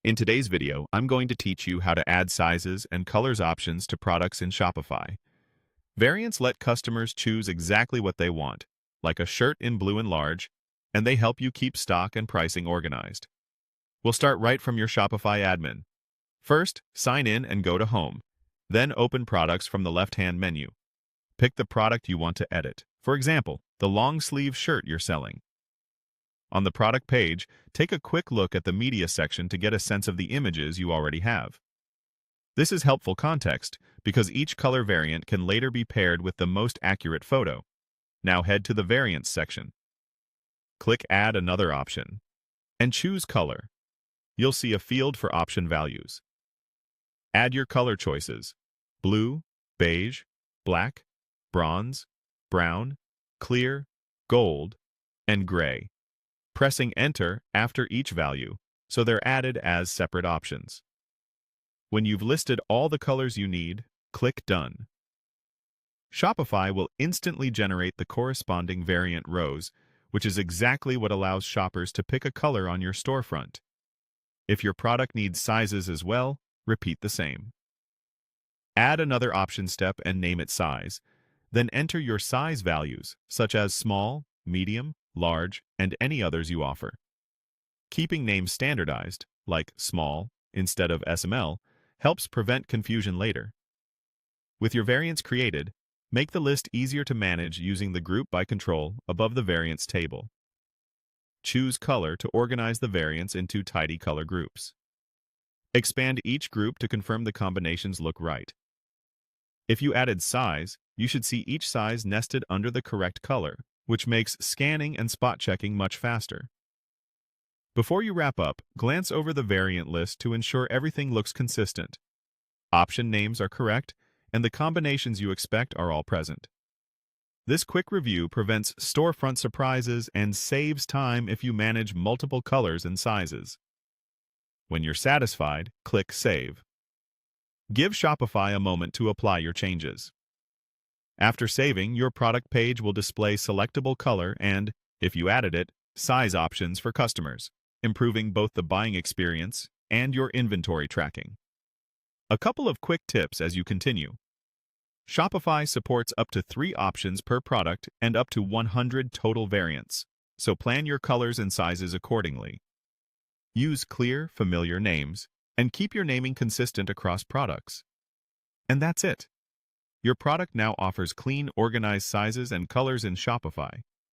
In today's video, I'm going to teach you how to add sizes and colors options to products in Shopify. Variants let customers choose exactly what they want, like a shirt in blue and large, and they help you keep stock and pricing organized. We'll start right from your Shopify admin. First, sign in and go to Home. Then open Products from the left-hand menu. Pick the product you want to edit. For example, the long-sleeve shirt you're selling. On the product page, take a quick look at the media section to get a sense of the images you already have. This is helpful context because each color variant can later be paired with the most accurate photo. Now head to the Variants section. Click Add another option and choose Color. You'll see a field for option values. Add your color choices: blue, beige, black, bronze, brown, clear, gold, and gray, pressing Enter after each value, so they're added as separate options. When you've listed all the colors you need, click Done. Shopify will instantly generate the corresponding variant rows, which is exactly what allows shoppers to pick a color on your storefront. If your product needs sizes as well, repeat the same. Add another option step and name it size. Then enter your size values, such as small, medium, large, and any others you offer. Keeping names standardized, like small instead of SML, helps prevent confusion later. With your variants created, make the list easier to manage using the Group by control above the Variants table. Choose Color to organize the variants into tidy color groups. Expand each group to confirm the combinations look right. If you added size, you should see each size nested under the correct color, which makes scanning and spot checking much faster. Before you wrap up, glance over the variant list to ensure everything looks consistent. Option names are correct, and the combinations you expect are all present. This quick review prevents storefront surprises and saves time if you manage multiple colors and sizes. When you're satisfied, click Save. Give Shopify a moment to apply your changes. After saving, your product page will display selectable color and, if you added it, size options for customers, improving both the buying experience and your inventory tracking. A couple of quick tips as you continue. Shopify supports up to 3 options per product and up to 100 total variants, so plan your colors and sizes accordingly. Use clear, familiar names, and keep your naming consistent across products. And that's it. Your product now offers clean, organized sizes and colors in Shopify.